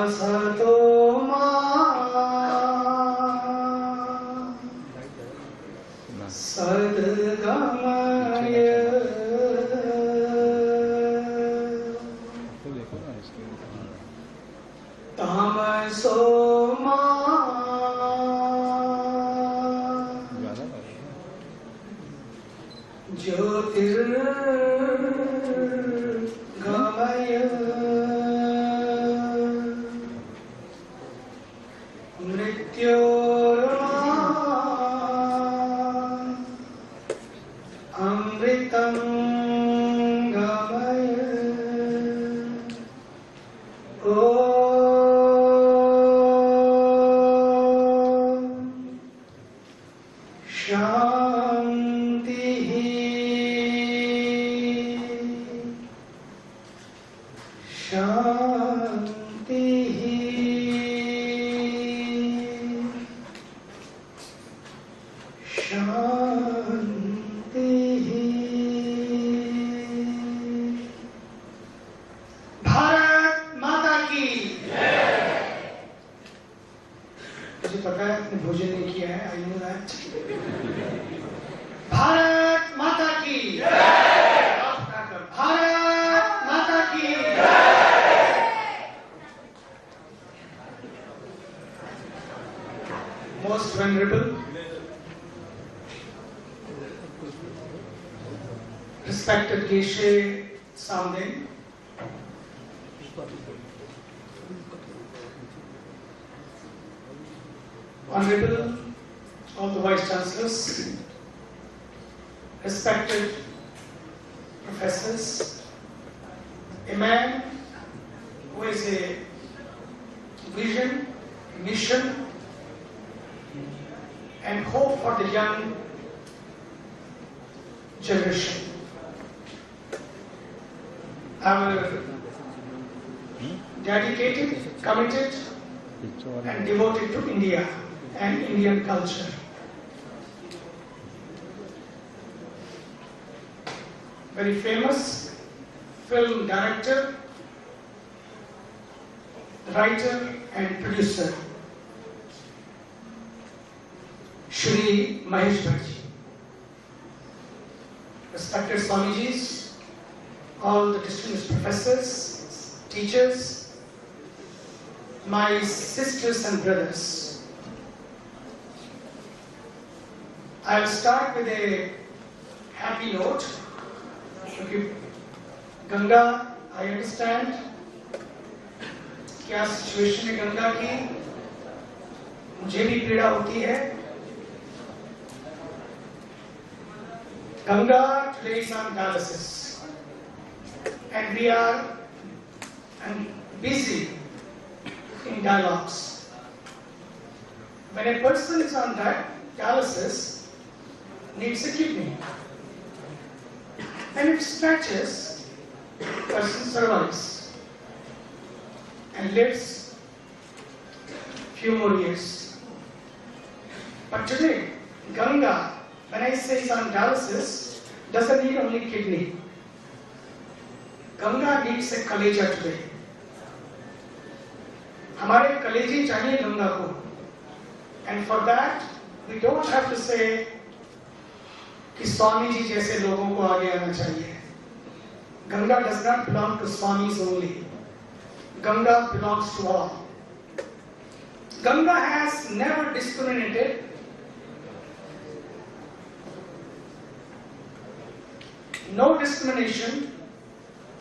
असतो मा सद्गमय तमसो मा ज्योतिर्गमय मृत्योर्मा अमृतं गमय शांति शांति शांति। भारत माता की मुझे पता है आपने भोजन नहीं किया है, आई नो दैट। भारत माता की भारत माता की। Most venerable, respected Geshe Samden, Honorable all the Vice Chancellors, respected professors, a man who has a vision, mission, and hope for the young generation. Our dedicated, committed, and devoted to India and Indian culture. Very famous film director, writer and producer, Shri Mahesh Bhaji. Respected Swamijis, all the distinguished professors, teachers, my sisters and brothers. I'll start with a happy note. Okay. Ganga, I understand क्या situation है गंगा की, मुझे भी पीड़ा होती है। Ganga today is on dialysis and we are busy in dialogues. When a person is on dialysis, needs a kidney, and if stretches, person survives and lives few more years. But today, Ganga, when I say is on dialysis, doesn't need only kidney. Ganga needs a कलेजा today. हमारे कलेजे चाहिए गंगा को. And for that, we don't have to say कि स्वामी जी जैसे लोगों को आगे आना चाहिए. Ganga does not belong to Swamis only. Ganga belongs to all. Ganga has never discriminated. No discrimination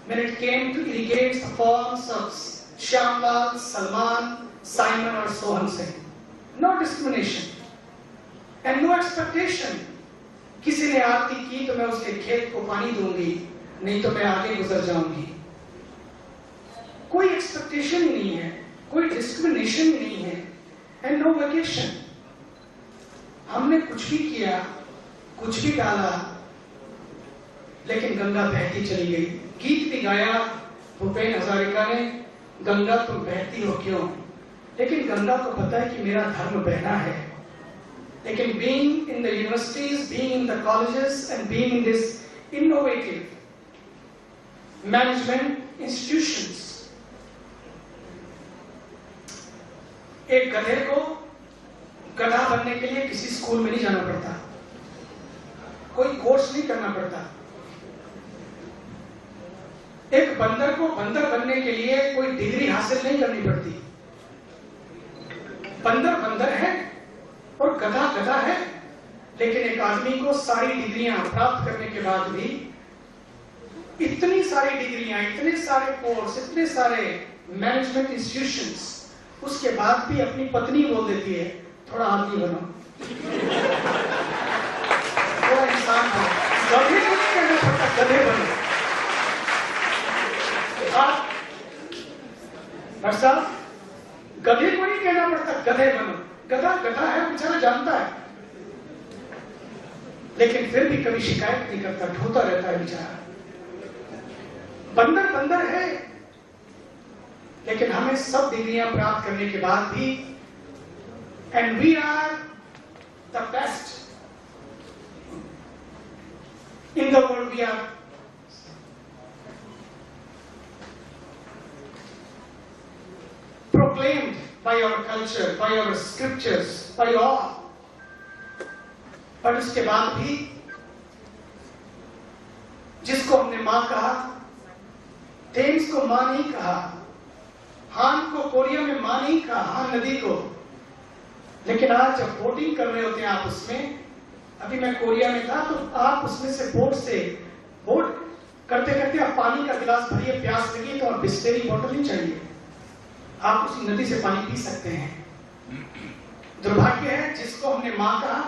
when it came to irrigate the forms of Shyamlal, Salman, Simon or Sohan Singh. No discrimination and no expectation. किसी ने आरती की तो मैं उसके खेत को पानी दूंगी, नहीं तो मैं आगे गुजर जाऊंगी. कोई एक्सपेक्टेशन ही नहीं है, कोई डिस्क्रिमिनेशन ही नहीं है, एंड नो वेकेशन. हमने कुछ भी किया, कुछ भी डाला, लेकिन गंगा बहती चली गई. गीत भी गाया भूपेन हजारिका ने, गंगा तुम बहती हो क्यों, लेकिन गंगा को पता है कि मेरा धर्म बहना है. लेकिन being in the universities, being in the colleges and being in this innovative management institutions, एक गधे को गधा बनने के लिए किसी स्कूल में नहीं जाना पड़ता, कोई कोर्स नहीं करना पड़ता। एक बंदर को बंदर बनने के लिए कोई डिग्री हासिल नहीं करनी पड़ती। बंदर बंदर है और गधा गधा है, लेकिन एक आदमी को सारी डिग्रियां प्राप्त करने के बाद भी, इतनी सारी डिग्रियां, इतने सारे कोर्स, इतने सारे मैनेजमेंट इंस्टीट्यूशंस, उसके बाद भी अपनी पत्नी बोल देती है थोड़ा आदमी बनो, थोड़ा इंसान बनो। गधे को नहीं कहना पड़ता गधे बनो। आप साहब, गधे को नहीं कहना पड़ता गधे बनो। गधा गधा है, बेचारा जानता है, लेकिन फिर भी कभी शिकायत नहीं करता, ढोता रहता है बेचारा। बंदर बंदर है, लेकिन हमें सब डिग्रियां प्राप्त करने के बाद भी, and we are the best in the world, we are proclaimed by our culture, by our scriptures, by all. पर उसके बाद भी जिसको हमने मां कहा, थेम्स को मां नहीं कहा, हान को कोरिया में मां नहीं कहा, हान नदी को। लेकिन आज जब बोटिंग कर रहे होते हैं आप उसमें, अभी मैं कोरिया में था, तो आप उसमें से बोट करते करते आप पानी का गिलास भरिए, प्यास लगी तो आप बिस्लेरी बॉटल नहीं चाहिए, आप उसी नदी से पानी पी सकते हैं। दुर्भाग्य है जिसको हमने मां कहा,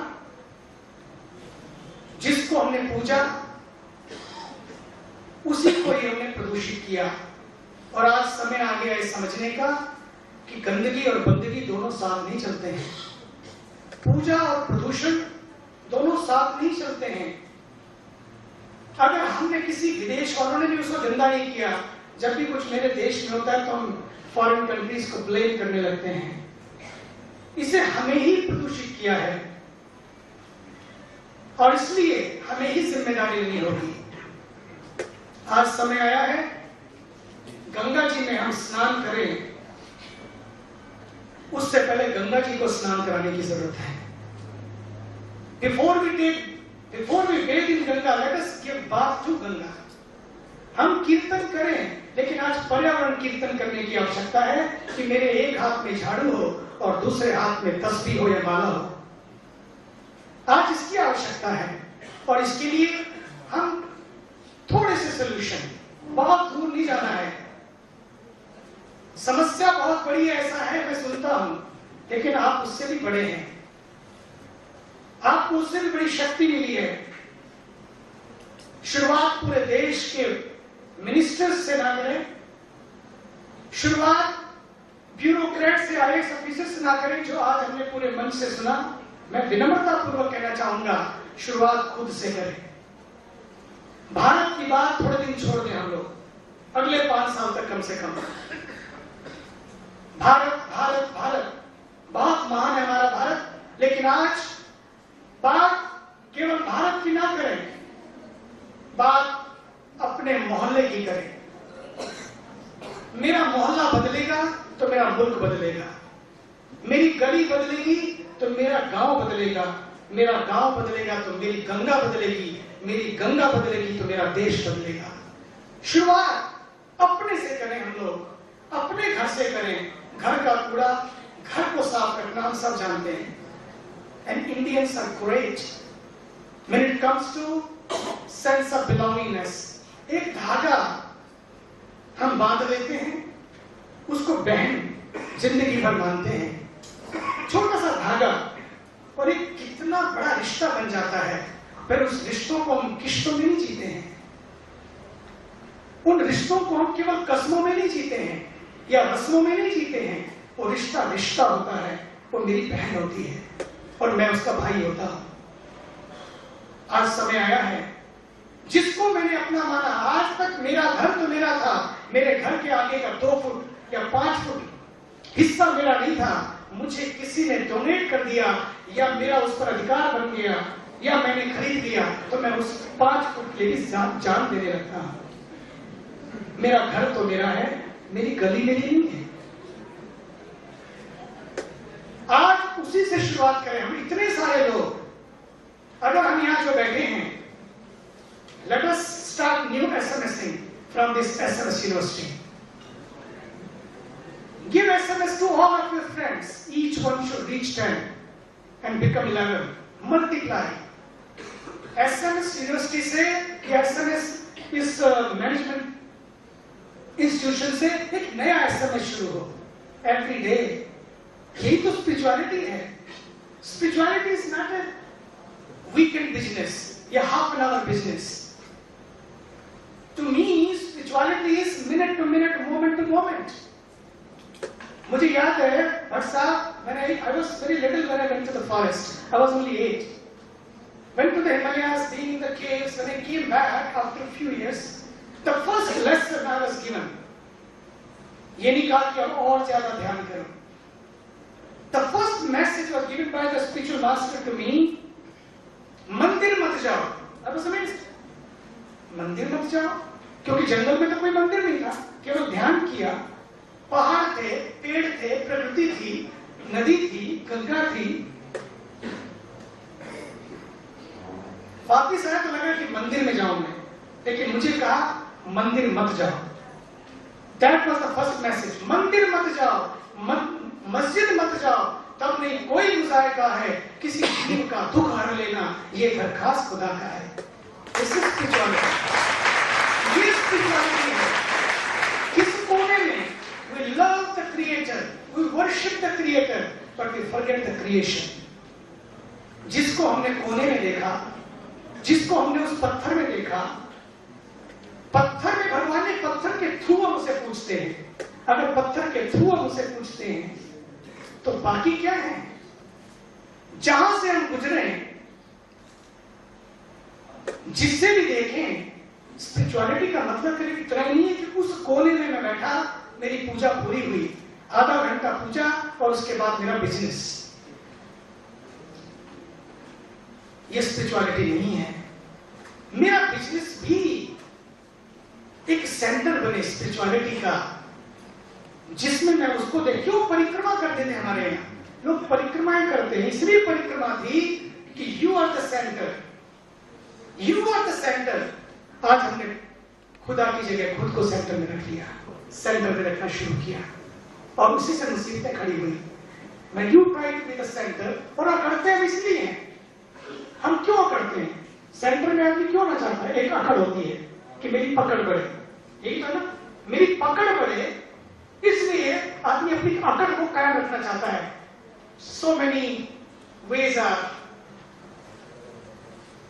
जिसको हमने पूजा, उसी को ही हमने प्रदूषित किया। और आज समय आ गया है समझने का कि गंदगी और बंदगी दोनों साथ नहीं चलते हैं, पूजा और प्रदूषण दोनों साथ नहीं चलते हैं। अगर हमने किसी विदेश वालों ने भी उसको गंदा नहीं किया, जब भी कुछ मेरे देश में होता है तो हम फॉरेन कंट्रीज को ब्लेम करने लगते हैं। इसे हमें ही प्रदूषित किया है और इसलिए हमें ही जिम्मेदारी लेनी होगी। आज समय आया है गंगा जी में हम स्नान करें, उससे पहले गंगा जी को स्नान कराने की जरूरत है। Before we bathe in Ganga, let us give bath to Ganga. हम कीर्तन करें, लेकिन आज पर्यावरण कीर्तन करने की आवश्यकता है कि मेरे एक हाथ में झाड़ू हो और दूसरे हाथ में तस्बीह हो या माला हो। आज इसकी आवश्यकता है और इसके लिए हम थोड़े से सॉल्यूशन, बहुत दूर नहीं जाना है। समस्या बहुत बड़ी है, ऐसा है, मैं सुनता हूं, लेकिन आप उससे भी बड़े हैं, आपको उससे भी बड़ी शक्ति मिली है। शुरुआत पूरे देश के मिनिस्टर्स से ना करें, शुरुआत ब्यूरोक्रेट से, आईएएस ऑफिसर से ना करें, जो आज हमने पूरे मन से सुना। मैं विनम्रता पूर्वक कहना चाहूंगा, शुरुआत खुद से करें। भारत की बात थोड़े दिन छोड़ दें हम लोग, अगले 5 साल तक कम से कम। भारत भारत भारत बहुत महान है हमारा भारत, लेकिन आज बात केवल भारत की ना करें, बात अपने मोहल्ले की करें। मेरा मोहल्ला बदलेगा तो मेरा मुल्क बदलेगा, मेरी गली बदलेगी तो मेरा गांव बदलेगा, मेरा गांव बदलेगा तो मेरी गंगा बदलेगी, मेरी गंगा बदलेगी तो मेरा देश बदलेगा। शुरुआत अपने से करें, हम लोग अपने घर से करें। घर का कूड़ा घर को साफ रखना हम सब जानते हैं। And Indians are great when it comes to sense of belongingness. एक धागा हम बांध लेते हैं, उसको बहन जिंदगी भर मानते हैं। छोटा सा धागा और एक कितना बड़ा रिश्ता बन जाता है। फिर उस रिश्तों को हम किश्तों में नहीं जीते हैं, उन रिश्तों को हम केवल कस्मों में नहीं जीते हैं या रस्मों में नहीं जीते हैं। वो रिश्ता रिश्ता होता है, वो मेरी बहन होती है और मैं उसका भाई होता हूं। आज समय आया है जिसको मैंने अपना माना। आज तक मेरा घर तो मेरा था, मेरे घर के आगे का 2 फुट या 5 फुट हिस्सा मेरा नहीं था। मुझे किसी ने डोनेट कर दिया या मेरा उस पर अधिकार बन गया या मैंने खरीद लिया, तो मैं उस 5 फुट के लिए जान देने लगता हूं। मेरा घर तो मेरा है, मेरी गली मेरी नहीं है। उसी से शुरुआत करें। हम इतने सारे लोग, अगर हम यहाँ जो बैठे हैं, let us start new SMSing from this SMS university. Give SMS to all of your friends. Each one should reach 10 and become 11. Multiply. SMS university से या SMS इस मैनेजमेंट इंस्टीट्यूशन से एक नया SMS शुरू हो every day. यही तो स्पिरिचुअलिटी है। Spirituality is not a weekend business या half an hour business. To me spirituality is minute to minute, moment to moment. मुझे याद है भट्ट साहब, I was very little when I went to the forest. I was only 8. Went to the Himalayas, being in the caves. When I came back after a few years, the first lesson I was given, ये नहीं कहा कि और ज्यादा ध्यान करो। The first message was given by the spiritual master to me, मंदिर मत जाओ। अब समझ, मंदिर मत जाओ, क्योंकि जंगल में तो कोई मंदिर नहीं था, केवल ध्यान किया। पहाड़ थे, पेड़ थे, प्रकृति थी, नदी थी, गंगा थी। वापिस आया तो लगा कि मंदिर में जाऊं मैं, लेकिन मुझे कहा मंदिर मत जाओ। That was the first message. मंदिर मत जाओ, मस्जिद मत जाओ, तब नहीं कोई गुजारता है किसी जीव का दुख हर लेना, ये दरखास्त खुदा का है। This is spirituality. ये spirituality है। किस कोने में we love the Creator, we worship the Creator, but we forget the creation. जिसको हमने कोने में देखा, जिसको हमने उस पत्थर में देखा, पत्थर में भगवान ने पत्थर के थ्रू हम उसे पूछते हैं। अगर पत्थर के थ्रू हम उसे पूछते हैं तो बाकी क्या है? जहां से हम गुजरे, जिससे भी देखें, स्पिरिचुअलिटी का मतलब करीब इतना नहीं है कि उस कोने में मैं बैठा, मेरी पूजा पूरी हुई, आधा घंटा पूजा और उसके बाद मेरा बिजनेस। ये स्पिरिचुअलिटी नहीं है। मेरा बिजनेस भी एक सेंटर बने स्पिरिचुअलिटी का, जिसमें मैं उसको देख। क्यों परिक्रमा करते थे हमारे यहाँ लोग? परिक्रमाएं करते हैं इसलिए परिक्रमा थी कि you are the centre, you are the centre. आज हमने खुदा की जगह खुद को सेंटर में रख लिया, सेंटर में रखना शुरू किया और उसी से मुसीबतें खड़ी हुई। मैं you try to be the centre, और करते हैं इसलिए हम क्यों करते हैं? सेंटर में आदमी क्यों ना चाहता है? एक अकड़ होती है कि मेरी पकड़ बढ़े, यही तो ना, मेरी पकड़ बढ़े, इसलिए आदमी अपनी अकड़ को कायम रखना चाहता है। So many ways are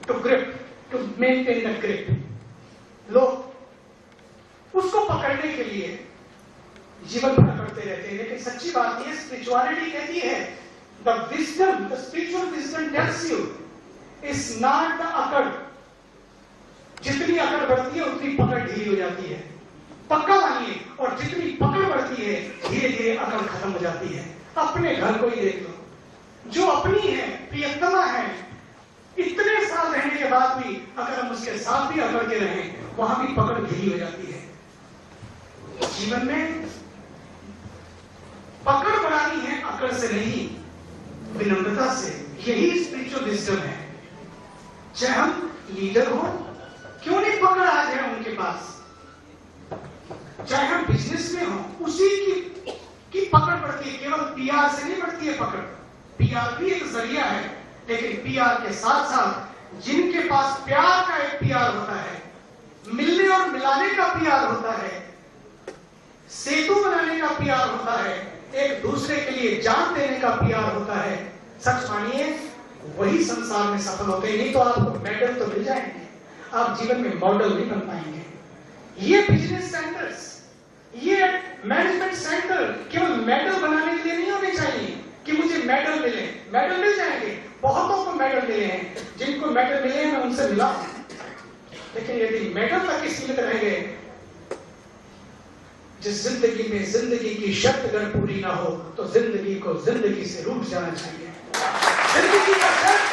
to grip, to maintain the grip. लोग उसको पकड़ने के लिए जीवन भर करते रहते हैं, लेकिन सच्ची बात यह स्पिरिचुअलिटी कहती है, the wisdom, the spiritual wisdom tells you is not the अकड़। जितनी अकड़ बढ़ती है उतनी पकड़ ढीली हो जाती है। पक्का मानिए, और जितनी पकड़ बढ़ती है धीरे धीरे अकड़ खत्म हो जाती है। अपने घर को ही देख लो, जो अपनी है, प्रियतमा है, इतने साल रहने के बाद भी अगर हम उसके साथ भी अकड़ के रहें, वहां भी पकड़ ढीली हो जाती है। जीवन में पकड़ बढ़ानी है अकड़ से नहीं, विनम्रता से। यही स्पिरिचुअल विजडम है। चाहे हम लीडर हो, क्यों नहीं पकड़ आ जाए उनके पास। चाहे हम बिजनेस में हो, उसी की पकड़ बढ़ती है। केवल पीआर से नहीं बढ़ती है पकड़। पीआर भी एक जरिया है, लेकिन पीआर के साथ साथ जिनके पास प्यार का एक पीआर होता है, मिलने और मिलाने का पीआर होता है, सेतु बनाने का पीआर होता है, एक दूसरे के लिए जान देने का पीआर होता है, सच मानिए वही संसार में सफल होते हैं। नहीं तो आपको मेडल तो मिल जाएंगे, आप जीवन में मॉडल नहीं बन पाएंगे। ये बिजनेस सेंटर्स, ये मैनेजमेंट सेंटर केवल मेडल बनाने के लिए नहीं होने चाहिए कि मुझे मेडल मिले। मेडल मिल जाएंगे, बहुतों को मेडल मिले हैं, जिनको मेडल मिले हैं मैं उनसे मिला हूं, लेकिन यदि मेडल तक सीमित रह गए, जिस जिंदगी में जिंदगी की शर्त अगर पूरी ना हो तो जिंदगी को जिंदगी से रूठ जाना चाहिए। जिंदगी का शर्त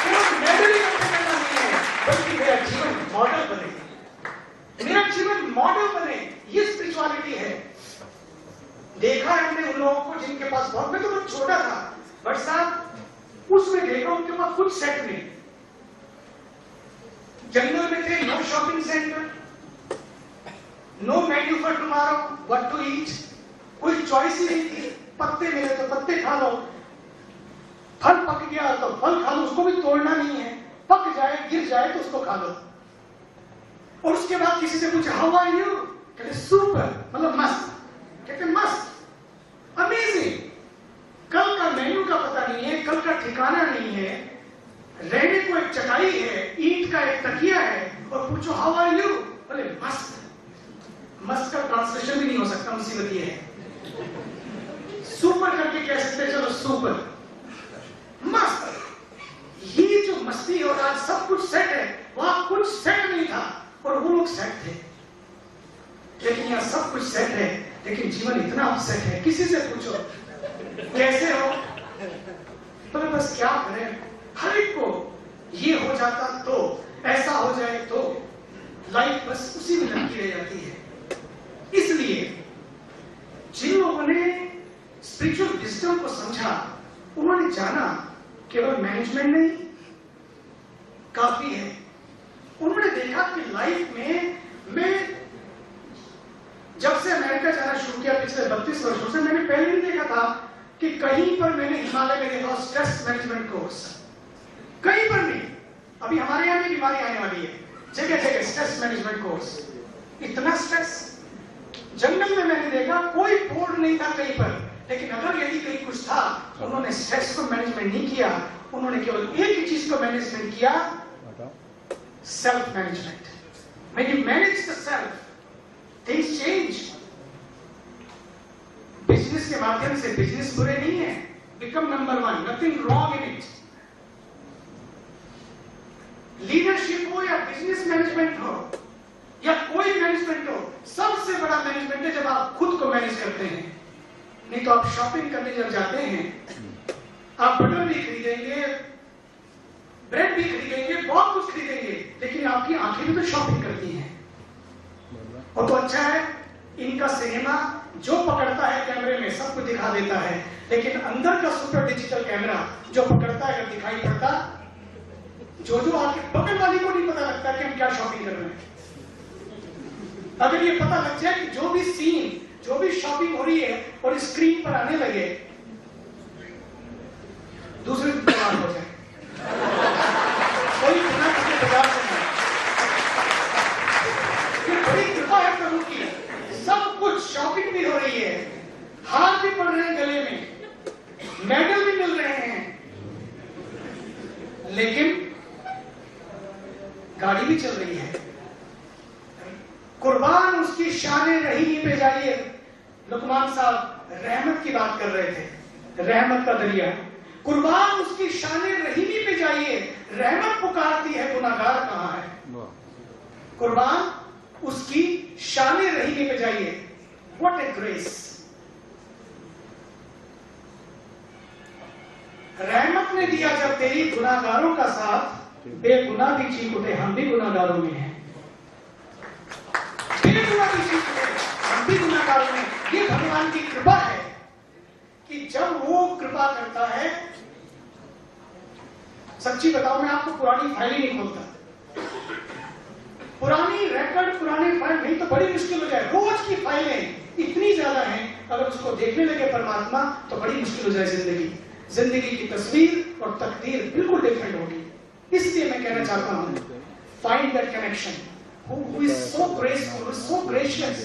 केवल मेडल ही करना नहीं है, बल्कि मेरा जीवन मॉडल बने, मेरा जीवन मॉडल बने। ये स्पिरिचुअलिटी है। देखा है हमने उन लोगों को जिनके पास बहुत, मैं तो बहुत छोटा था, बट साहब उसमें देखा उनके पास कुछ सेट नहीं। जंगल में थे, no shopping centre, no menu for tomorrow, what to eat, कोई चॉइस ही नहीं थी। पत्ते मिले तो पत्ते खा लो, फल पक गया तो फल खा लो, उसको भी तोड़ना नहीं है, पक जाए गिर जाए तो उसको खा लो। और उसके बाद किसी से पूछा हाउ आर यू, कहते सुपर, मतलब मस्त, कहते मस्त, अमेजिंग। कल का मेन्यू का पता नहीं है, कल का ठिकाना नहीं है, रहने को एक चटाई है, ईंट का एक तकिया है, और पूछो हाउ आर यू, बोले मस्त। मस्त का ट्रांसलेशन भी नहीं हो सकता, मुसीबत ये है। सुपर करके कह सकते, चलो सुपर, मस्त। ये जो मस्ती और आज सब कुछ सेट है, वहां कुछ सेट नहीं था और वो लोग सेट थे। लेकिन यहाँ सब कुछ सेट है, लेकिन जीवन इतना अपसेट है। किसी से पूछो कैसे हो, तो बस क्या करें, हर एक को ये हो जाता तो, ऐसा हो जाए तो, लाइफ बस उसी में लटकी रह जाती है। इसलिए जिन लोगों ने स्पिरिचुअल विजडम को समझा, उन्होंने जाना केवल मैनेजमेंट नहीं काफी है। उन्होंने देखा कि लाइफ में मैं जब से अमेरिका जाना शुरू किया पिछले 32 वर्षों से, मैंने पहले नहीं देखा था कि कहीं पर मैंने हिमालय में देखा स्ट्रेस मैनेजमेंट कोर्स, कहीं पर नहीं। अभी हमारे यहाँ भी बीमारी आने वाली है, जगह जगह स्ट्रेस मैनेजमेंट कोर्स। इतना स्ट्रेस जंगल में मैंने देखा, कोई बोर्ड नहीं था कहीं पर, लेकिन अगर यदि कहीं कुछ था, उन्होंने स्ट्रेस को मैनेजमेंट नहीं किया, उन्होंने केवल एक ही चीज को मैनेजमेंट किया, self management. When you manage the self, things change. Business के माध्यम से, बिजनेस बुरे नहीं है, become number one, nothing wrong in it. Leadership हो या बिजनेस मैनेजमेंट हो या कोई मैनेजमेंट हो, सबसे बड़ा मैनेजमेंट है जब आप खुद को मैनेज करते हैं। नहीं तो आप शॉपिंग करने जब जाते हैं, आप बटर भी खरीदेंगे, ब्रेड भी खरीदेंगे, बहुत कुछ खरीदेंगे, लेकिन आपकी आंखें भी तो शॉपिंग करती हैं। और तो अच्छा है इनका सिनेमा, जो पकड़ता है कैमरे में सब कुछ दिखा देता है, लेकिन अंदर का सुपर डिजिटल कैमरा जो पकड़ता है, अगर दिखाई पड़ता, जो आगे बगल वाली को नहीं पता लगता कि हम क्या शॉपिंग कर रहे हैं। अगर ये पता लग जाए कि जो भी सीन, जो भी शॉपिंग हो रही है और स्क्रीन पर आने लगे, दूसरे बीमार हो जाए, कोई बिना किसी बाजार से नहीं। ये बड़ी कृपा है प्रभु की, सब कुछ शॉपिंग भी हो रही है, हार भी पड़ रहे हैं गले में, मेडल भी मिल रहे हैं, लेकिन गाड़ी भी चल रही है। कुर्बान उसकी शाने रही पे जाइए। लुकमान साहब रहमत की बात कर रहे थे, रहमत का दरिया। कुर्बान उसकी शाने रहीमी पे जाइए, रहमत पुकारती है, गुनाहगार कहां है। कुर्बान उसकी शाने रहीमी पे जाइए। What a grace. रहमत ने दिया जब तेरी गुनाहगारों का साथ, बेगुनाह भी चीख उठे, हम भी गुनाहगारों में हैं। बेगुनाह भी चीख उठे, हम भी गुनाहगारों में। ये भगवान की कृपा है कि जब वो कृपा करता है, सच्ची बताओ मैं आपको पुरानी फाइल ही नहीं खोलता। पुरानी रिकॉर्ड, पुरानी फाइल नहीं तो बड़ी मुश्किल हो जाए। रोज की फाइलें इतनी ज्यादा हैं, अगर उसको देखने लगे परमात्मा तो बड़ी मुश्किल हो जाए जिंदगी। जिंदगी की तस्वीर और तकदीर बिल्कुल डिफरेंट होगी। इसलिए मैं कहना चाहता हूं, find that connection, who is so graceful, who is so gracious,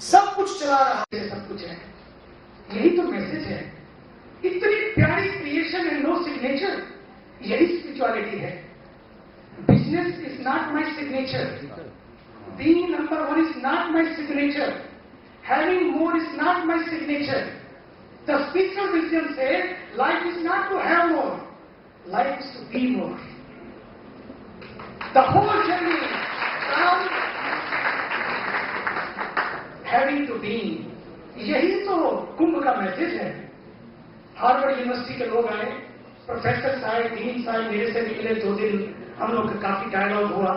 सब कुछ चला रहा है, सब कुछ है। यही तो मैसेज है। इतनी प्यारी क्रिएशन है, नो सिग्नेचर, यही स्पिरिचुअलिटी है। Business is not my signature, being number one is not my signature, having more is not my signature. The spiritual wisdom से life is not to have more, life is to be more. The whole journey from having to being, यही तो कुंभ का message है। Harvard university के लोग आए, professor आए, dean आए, मेरे से मिले, 2 दिन हम लोग का काफी डायलॉग हुआ।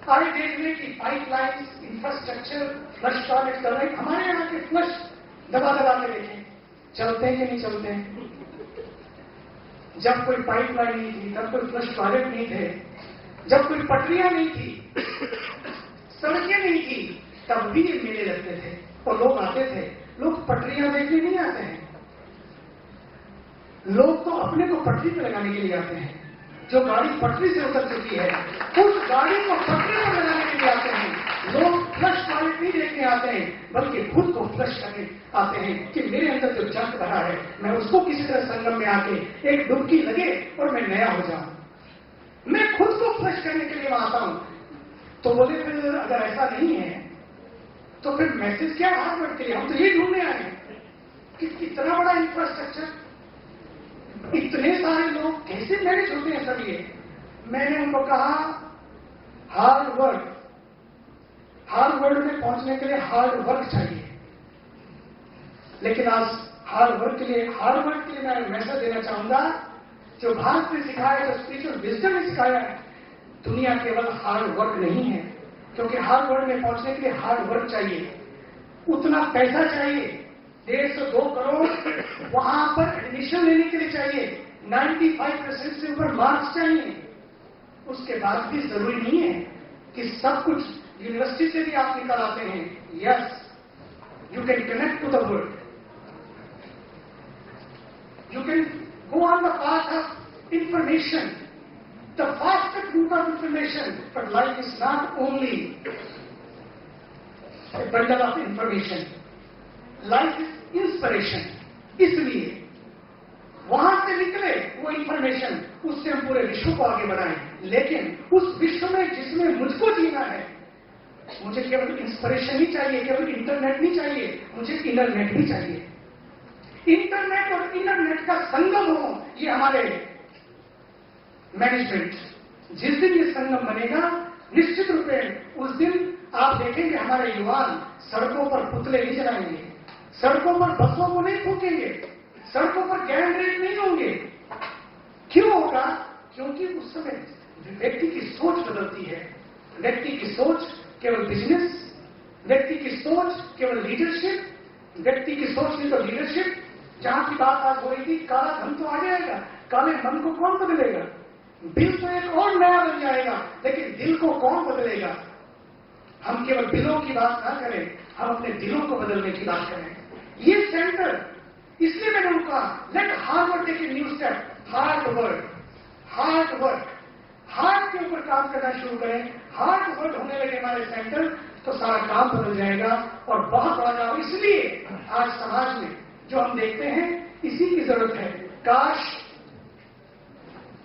आए देखने की पाइपलाइन, इंफ्रास्ट्रक्चर, फ्लश टॉयलेट कर रहे। हमारे यहाँ के फ्लश दबा दबा के देखें, चलते हैं कि नहीं चलते हैं? जब कोई पाइपलाइन नहीं थी, तब कोई फ्लश टॉयलेट नहीं थे, जब कोई पटरियां नहीं थी, सड़कें नहीं थी, तब भी ये मेले लगते थे और लोग आते थे। लोग पटरियां देखने नहीं आते हैं, लोग तो अपने को पटरी पे लगाने के लिए आते हैं। जो गाड़ी पटरी से उतर चुकी है, उस गाड़ी को पटरी पर लगाने के लिए आते हैं। लोग फ्लश टॉयलेट नहीं देखने आते हैं, बल्कि खुद को फ्लश करने आते हैं कि मेरे अंदर जो जंग भरा है, मैं उसको किसी तरह संगम में आके एक डुबकी लगे और मैं नया हो जाऊं। मैं खुद को फ्लश करने के लिए वहां आता हूं। तो बोले फिर अगर ऐसा नहीं है तो फिर मैसेज क्या हार्वर्ड के लिए? हम तो ये ढूंढने आए हैं कि कितना बड़ा इंफ्रास्ट्रक्चर, इतने सारे लोग कैसे मैनेज होते हैं सब ये। मैंने उनको कहा हार्वर्ड में पहुंचने के लिए हार्ड वर्क चाहिए। लेकिन आज हार्वर्ड के लिए मैं मैसेज देना चाहूंगा, जो भारत ने सिखाया, जो स्पिरिचुअल विजडम ने सिखाया है, दुनिया केवल हार्ड वर्क नहीं है। क्योंकि हार्वर्ड में पहुंचने के लिए हार्ड वर्क चाहिए, उतना पैसा चाहिए, 1.5 से 2 करोड़ वहां पर एडमिशन लेने के लिए चाहिए, 95% से ऊपर मार्क्स चाहिए। उसके बाद भी जरूरी नहीं है कि सब कुछ यूनिवर्सिटी से भी आप निकल आते हैं। Yes, you can connect to the world, you can go on the path of information, the fastest route of information. But life is not only a bundle of information, life is inspiration। इसलिए वहां से निकले वो information, उससे हम पूरे विश्व को आगे बढ़ाएं। लेकिन उस विश्व में जिसमें मुझको जीना है, मुझे केवल इंस्पिरेशन नहीं चाहिए, केवल इंटरनेट नहीं चाहिए, मुझे इंटरनेट भी चाहिए। इंटरनेट और इंटरनेट का संगम हो, ये हमारे मैनेजमेंट। जिस दिन ये संगम बनेगा, निश्चित रूप में उस दिन आप देखेंगे हमारे युवान सड़कों पर पुतले नहीं जलाएंगे, सड़कों पर बसों को नहीं फूकेंगे, सड़कों पर गैंग रेप नहीं होंगे। क्यों होगा? क्योंकि उस समय व्यक्ति की सोच बदलती है। व्यक्ति की सोच केवल बिजनेस, व्यक्ति की सोच केवल लीडरशिप, व्यक्ति की सोच नहीं तो लीडरशिप। जहां की बात आज हो रही थी, काला धन तो आ जाएगा, काले मन को कौन बदलेगा? बिल तो एक और नया बन जाएगा, लेकिन दिल को कौन बदलेगा? हम केवल बिलों की बात ना करें, हम अपने दिलों को बदलने की बात करें। ये सेंटर, इसलिए मैंने उनका let Harvard take a new step, hard work, heart के ऊपर काम करना शुरू करें। हार्ड वर्क होने लगे हमारे सेंटर, तो सारा काम बदल जाएगा और बहुत बड़ा काम। इसलिए आज समाज में जो हम देखते हैं, इसी की जरूरत है। काश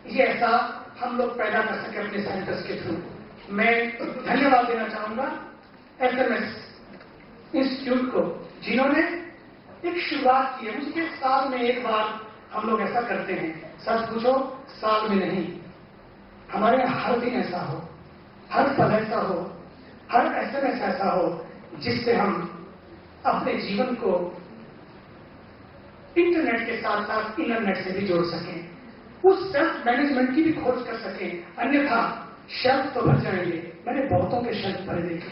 ये ऐसा हम लोग पैदा कर सके अपने सेंटर्स के थ्रू। मैं धन्यवाद देना चाहूंगा SMS इंस्टीट्यूट को, जिन्होंने एक शुरुआत की है। उसके साल में एक बार हम लोग ऐसा करते हैं। सच पूछो, साल में नहीं, हमारे यहाँ हर दिन ऐसा हो, हर पल ऐसा हो, हर SMS ऐसा हो, जिससे हम अपने जीवन को इंटरनेट के साथ साथ इंटरनेट से भी जोड़ सकें, उस सेल्फ मैनेजमेंट की भी खोज कर सकें। अन्यथा शेल्फ तो भर जाएंगे। मैंने बहुतों के शेल्फ भरे देखे,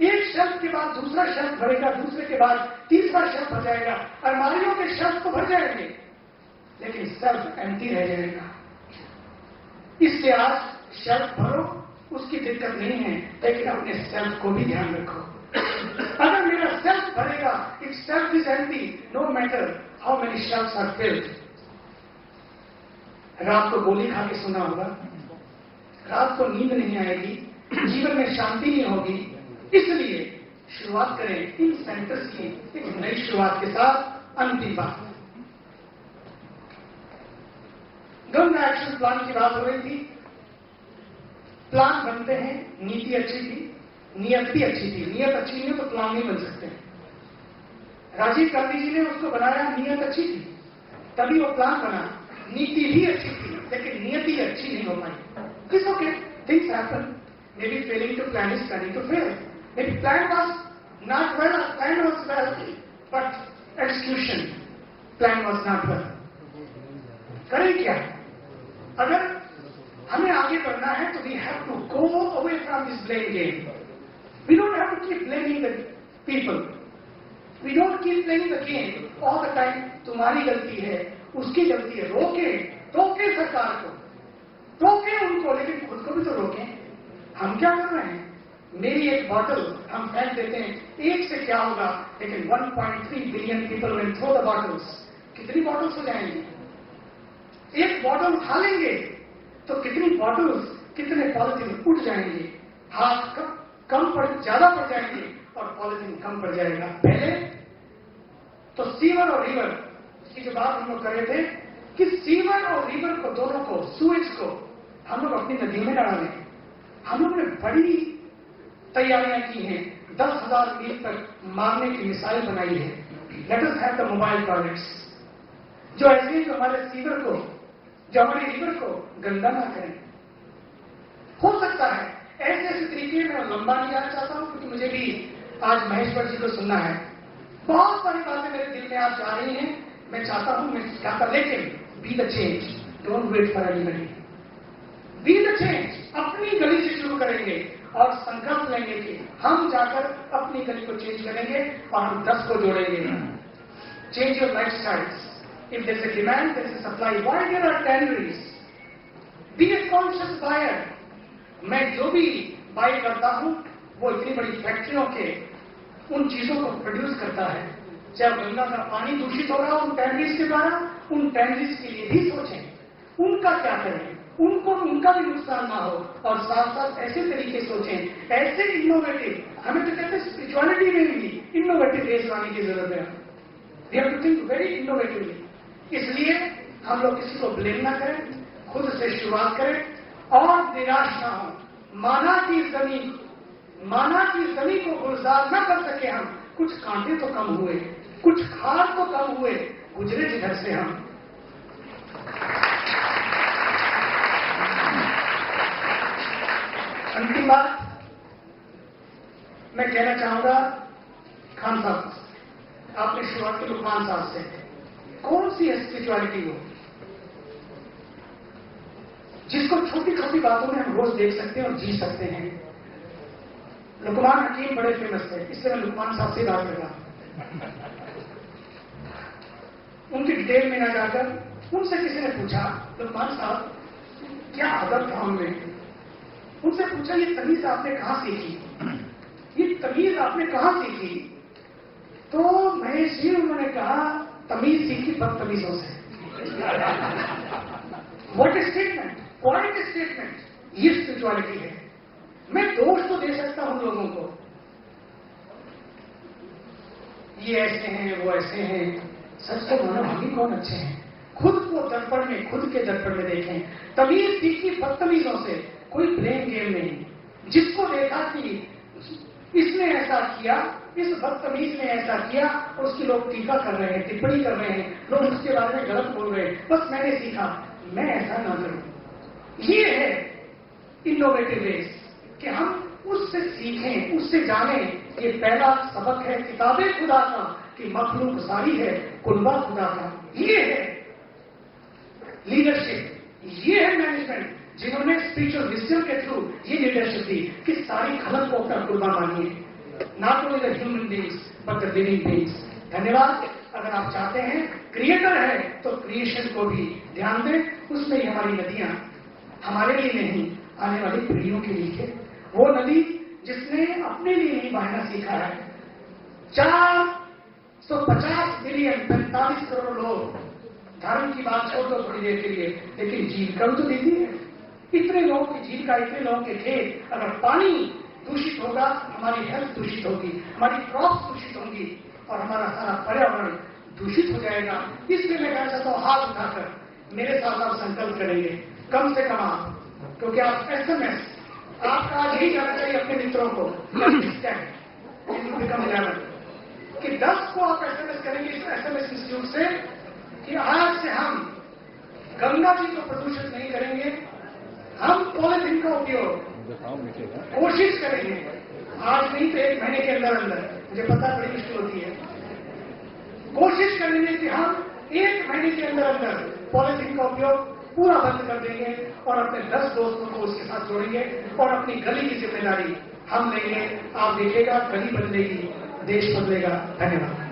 एक शेल्फ के बाद दूसरा शेल्फ भरेगा, दूसरे के बाद तीसरा शेल्फ भर जाएगा। अलमारियों के शेल्फ तो भर जाएंगे, लेकिन सेल्फ एम्प्टी रह जाएगा। इसलिए आज शेल्फ भरो, उसकी दिक्कत नहीं है, लेकिन अपने सेल्फ को भी ध्यान रखो। अगर मेरा सेल्फ भरेगा, if self is empty, no matter how many shelves are filled. रात को गोली खा के सोना होगा, रात को नींद नहीं आएगी, जीवन में शांति नहीं होगी। इसलिए शुरुआत करें इन सेंटर्स की एक नई शुरुआत के साथ। अंतिम बात, गंगा एक्शन प्लान की बात हो रही थी। प्लान बनते हैं, नीति अच्छी थी, नियत भी अच्छी थी। नियत अच्छी नहीं तो प्लान नहीं बन सकते। राजीव गांधी जी ने उसको बनाया, नियत अच्छी थी, तभी वो प्लान बना। नीति भी अच्छी थी, लेकिन नियति अच्छी नहीं हो पाई। It's okay, things happen. Maybe failing to plan is planning to fail. Maybe plan was not well, plan was well, but execution, plan was not well. करें क्या? अगर हमें आगे बढ़ना है तो we have to go away from this blame game. We don't have to keep blaming the people. We don't keep playing the game all the time, तुम्हारी गलती है, उसकी गलती है। रोके सरकार को, रोके उनको, लेकिन खुद को भी तो रोकें। हम क्या कर रहे हैं? मेरी एक बॉटल हम फेंक देते हैं, एक से क्या होगा, लेकिन 1.3 billion people will throw the bottles. कितनी बॉटल्स हो जाएंगी? एक बॉटल उठा लेंगे तो कितनी बॉटल्स, कितने पॉलिथीन उठ जाएंगे। हाथ ज्यादा पड़ जाएंगे और पॉलिथीन कम पड़ जाएगा। पहले तो सीवर और रिवर की जो बात हम लोग कर रहे थे कि सीवर और रिवर को, दोनों को, सूएज को हम लोग अपनी नदियों में लड़ा लें। हम लोग ने बड़ी तैयारियां की हैं, 10,000 मील तक मारने की मिसाइल बनाई है। Let us have the mobile toilets, जो ऐसे जो हमारे सीवर को, जो हमारे रिवर को गंदा ना करें। हो सकता है ऐसे ऐसे तरीके में लंबा नहीं जाना चाहता हूं, क्योंकि मुझे भी आज महेश्वर जी को सुनना है। बहुत सारी बातें मेरे दिल में आज जा रही हैं, मैं चाहता हूं, मैं चाहता, लेकिन be the change, don't wait for anybody. Be the change, अपनी गली से शुरू करेंगे और संकल्प लेंगे कि हम जाकर अपनी गली को चेंज करेंगे और हम 10 को जोड़ेंगे। Change your lifestyles. If there is a demand, there is a supply, why there are calories? Be a conscious buyer. मैं जो भी बाय करता हूं वो इतनी बड़ी फैक्ट्रियों के उन चीजों को प्रोड्यूस करता है। चाहे गंगा का पानी दूषित हो रहा हो उन टैंडरीज के द्वारा, उन टैंडरीज के लिए भी सोचें, उनका क्या करें, उनको, उनका भी नुकसान ना हो, और साथ साथ ऐसे तरीके सोचें, ऐसे इनोवेटिव, हमें तो कहते हैं स्पिरिचुअलिटी में भी इनोवेटिव वेज लाने की जरूरत है। We have to think very innovatively. इसलिए हम लोग किसी को ब्लेम ना करें, खुद से शुरुआत करें और निराश ना हो। माना कि जमीन को गुलजार न कर सके हम, कुछ कांटे तो कम हुए, कुछ खार तो कम हुए, गुजरे जिधर से हम। अंतिम बात मैं कहना चाहूंगा, खान साहब, आपने शुरुआत की लुकमान साहब से, कौन सी है स्पिरिचुअलिटी वो जिसको छोटी छोटी बातों में हम रोज देख सकते हैं और जी सकते हैं? लुकमान हकीम बड़े फेमस थे, इसलिए मैं लुकमान साहब से बात कर रहा हूं। उनकी डिटेल में ना जाकर उनसे किसी ने पूछा, लुकमान साहब क्या आदत था उनमें? उनसे पूछा, ये तमीज आपने कहां सीखी? ये तमीज आपने कहां सीखी? तो महेश जी, उन्होंने कहा, तमीज सीखी बदतमीजों से। What A statement, quite a statement. ये स्पिरिचुअलिटी है। मैं दोष तो दे सकता हूं लोगों को, ये ऐसे हैं, वो ऐसे हैं। सच तो मानो हम ही कौन अच्छे हैं? खुद को दर्पण में, खुद के दर्पण में देखें। तमीज सीखी बदतमीजों से, कोई ब्लेम गेम नहीं। जिसको देखा कि इसने ऐसा किया, इस बदतमीज ने ऐसा किया, और उसकी लोग टीका कर रहे हैं, टिप्पणी कर रहे हैं, लोग उसके बारे में गलत बोल रहे हैं, बस मैंने सीखा, मैं ऐसा ना करूं। ये है इनोवेटिव वेज कि हम उससे सीखें, उससे जानें। ये पहला सबक है किताबे खुदा का कि मखलूक सारी है कुलबा खुदा का। ये है लीडरशिप, ये है मैनेजमेंट, जिन्होंने स्पिरिचुअल विजडम के थ्रू ये लीडरशिप दी कि सारी खलक को अपना कुलबा मानिए, not only the human beings but the living beings. धन्यवाद। अगर आप चाहते हैं, क्रिएटर है तो क्रिएशन को भी ध्यान दें। उसमें ही हमारी नदियां हमारे लिए नहीं, आने वाली पीढ़ियों के लिए है। वो नदी जिसने अपने लिए नहीं बहाना सीखा है। 450 मिलियन 45 करोड़ लोग, धर्म की बात छोड़ दो थोड़ी देर के लिए, लेकिन जीविका तो देती है। इतने लोगों की जीविका, इतने लोगों के खेत, अगर पानी दूषित होगा, हमारी हेल्थ दूषित होगी, हमारी क्रॉप्स दूषित होंगी और हमारा सारा पर्यावरण दूषित हो जाएगा। इसलिए मैं कहना चाहता हूं, हाथ उठाकर मेरे साथ आप संकल्प करेंगे, कम से कम आप, क्योंकि आप SMS आपका आज यही जाना चाहिए अपने मित्रों को कि 10 को आप SMS करेंगे इस SMS इंस्टीट्यूट से कि आज से हम गंगा जी को प्रदूषित नहीं करेंगे, हम पॉलिथीन का उपयोग कोशिश करेंगे। आज नहीं तो 1 महीने के अंदर अंदर, मुझे पता बड़ी मुश्किल होती है, कोशिश करेंगे कि हम 1 महीने के अंदर अंदर पॉलिथीन का उपयोग पूरा बंद कर देंगे और अपने 10 दोस्तों को उसके साथ जोड़ेंगे और अपनी गली की जिम्मेदारी हम लेंगे। आप देखिएगा, गली बदलेगी, देश बदलेगा। धन्यवाद।